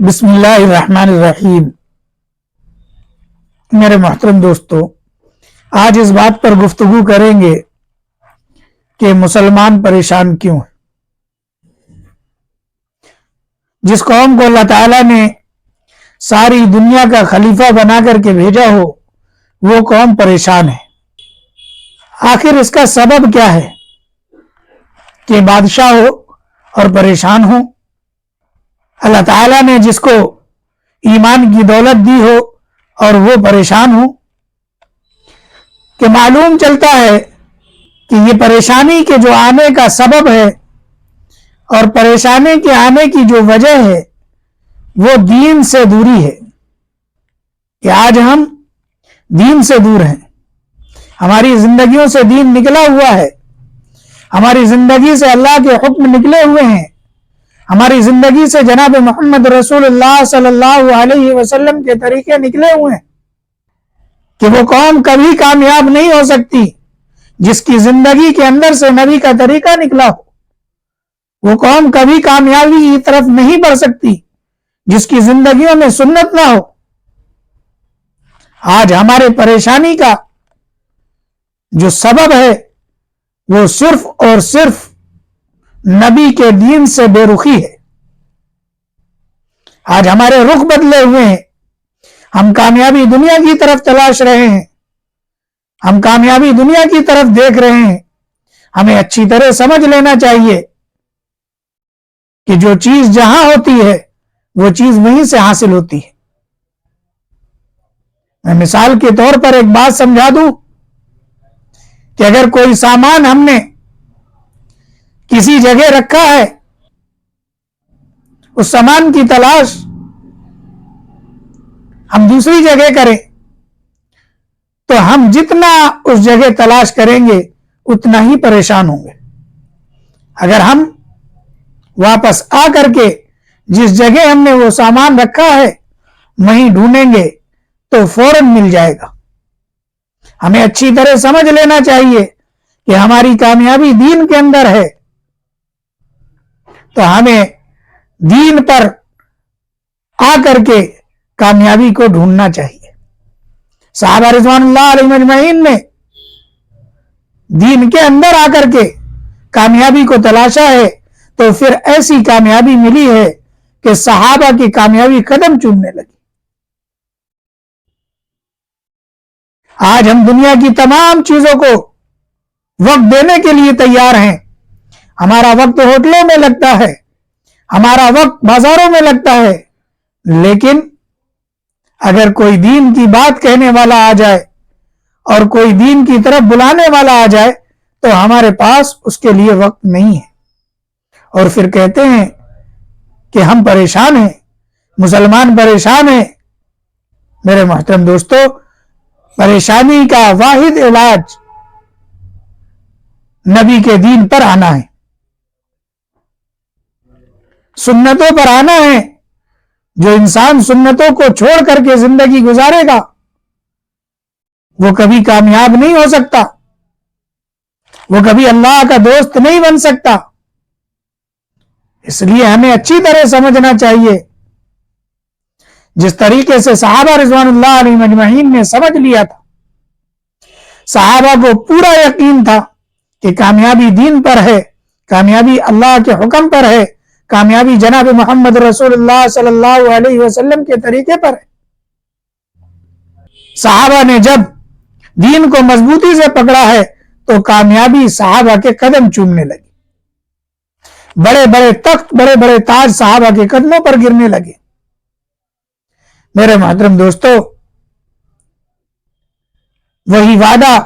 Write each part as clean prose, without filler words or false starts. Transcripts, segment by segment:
بسم اللہ الرحمن الرحیم۔ میرے محترم دوستو، آج اس بات پر گفتگو کریں گے کہ مسلمان پریشان کیوں ہیں۔ جس قوم کو اللہ تعالیٰ نے ساری دنیا کا خلیفہ بنا کر کے بھیجا ہو وہ قوم پریشان ہے۔ آخر اس کا سبب کیا ہے کہ بادشاہ ہو اور پریشان ہو؟ اللہ تعالیٰ نے جس کو ایمان کی دولت دی ہو اور وہ پریشان ہو، کہ معلوم چلتا ہے کہ یہ پریشانی کے جو آنے کا سبب ہے اور پریشانی کے آنے کی جو وجہ ہے وہ دین سے دوری ہے، کہ آج ہم دین سے دور ہیں، ہماری زندگیوں سے دین نکلا ہوا ہے، ہماری زندگی سے اللہ کے حکم نکلے ہوئے ہیں، ہماری زندگی سے جناب محمد رسول اللہ صلی اللہ علیہ وسلم کے طریقے نکلے ہوئے ہیں، کہ وہ قوم کبھی کامیاب نہیں ہو سکتی جس کی زندگی کے اندر سے نبی کا طریقہ نکلا ہو۔ وہ قوم کبھی کامیابی کی طرف نہیں بڑھ سکتی جس کی زندگیوں میں سنت نہ ہو۔ آج ہمارے پریشانی کا جو سبب ہے وہ صرف اور صرف نبی کے دین سے بے رخی ہے۔ آج ہمارے رخ بدلے ہوئے ہیں، ہم کامیابی دنیا کی طرف تلاش رہے ہیں، ہم کامیابی دنیا کی طرف دیکھ رہے ہیں۔ ہمیں اچھی طرح سمجھ لینا چاہیے کہ جو چیز جہاں ہوتی ہے وہ چیز وہیں سے حاصل ہوتی ہے۔ میں مثال کے طور پر ایک بات سمجھا دوں کہ اگر کوئی سامان ہم نے کسی جگہ رکھا ہے، اس سامان کی تلاش ہم دوسری جگہ کریں تو ہم جتنا اس جگہ تلاش کریں گے اتنا ہی پریشان ہوں گے۔ اگر ہم واپس آ کر کے جس جگہ ہم نے وہ سامان رکھا ہے وہیں ڈھونڈیں گے تو فوراً مل جائے گا۔ ہمیں اچھی طرح سمجھ لینا چاہیے کہ ہماری کامیابی دین کے اندر ہے، تو ہمیں دین پر آ کر کے کامیابی کو ڈھونڈنا چاہیے۔ صحابہ رضوان اللہ علیہ مجمعین نے دین کے اندر آ کر کے کامیابی کو تلاشا ہے تو پھر ایسی کامیابی ملی ہے کہ صحابہ کی کامیابی قدم چومنے لگی۔ آج ہم دنیا کی تمام چیزوں کو وقت دینے کے لیے تیار ہیں۔ ہمارا وقت ہوٹلوں میں لگتا ہے، ہمارا وقت بازاروں میں لگتا ہے، لیکن اگر کوئی دین کی بات کہنے والا آ جائے اور کوئی دین کی طرف بلانے والا آ جائے تو ہمارے پاس اس کے لیے وقت نہیں ہے، اور پھر کہتے ہیں کہ ہم پریشان ہیں، مسلمان پریشان ہیں۔ میرے محترم دوستو، پریشانی کا واحد علاج نبی کے دین پر آنا ہے، سنتوں پر آنا ہے۔ جو انسان سنتوں کو چھوڑ کر کے زندگی گزارے گا وہ کبھی کامیاب نہیں ہو سکتا، وہ کبھی اللہ کا دوست نہیں بن سکتا۔ اس لیے ہمیں اچھی طرح سمجھنا چاہیے، جس طریقے سے صحابہ رضوان اللہ علیہ مجمعین نے سمجھ لیا تھا۔ صحابہ کو پورا یقین تھا کہ کامیابی دین پر ہے، کامیابی اللہ کے حکم پر ہے، کامیابی جناب محمد رسول اللہ صلی اللہ علیہ وسلم کے طریقے پر ہے۔ صحابہ نے جب دین کو مضبوطی سے پکڑا ہے تو کامیابی صحابہ کے قدم چومنے لگی، بڑے بڑے تخت، بڑے بڑے تاج صحابہ کے قدموں پر گرنے لگے۔ میرے محترم دوستو، وہی وعدہ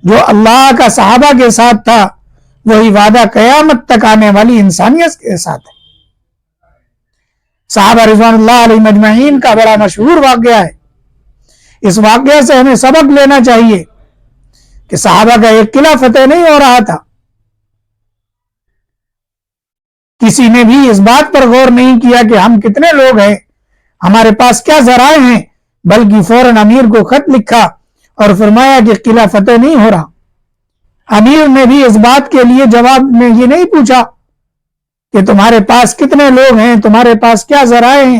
جو اللہ کا صحابہ کے ساتھ تھا وہی وعدہ قیامت تک آنے والی انسانیت کے ساتھ ہے۔ صحابہ رضوان اللہ علیہ مجمعین کا بڑا مشہور واقعہ ہے۔ اس واقعے سے ہمیں سبق لینا چاہیے کہ صحابہ کا ایک قلعہ فتح نہیں ہو رہا تھا، کسی نے بھی اس بات پر غور نہیں کیا کہ ہم کتنے لوگ ہیں، ہمارے پاس کیا ذرائع ہیں، بلکہ فوراً امیر کو خط لکھا اور فرمایا کہ قلعہ فتح نہیں ہو رہا۔ امیر نے بھی اس بات کے لیے جواب میں یہ نہیں پوچھا کہ تمہارے پاس کتنے لوگ ہیں، تمہارے پاس کیا ذرائع ہیں،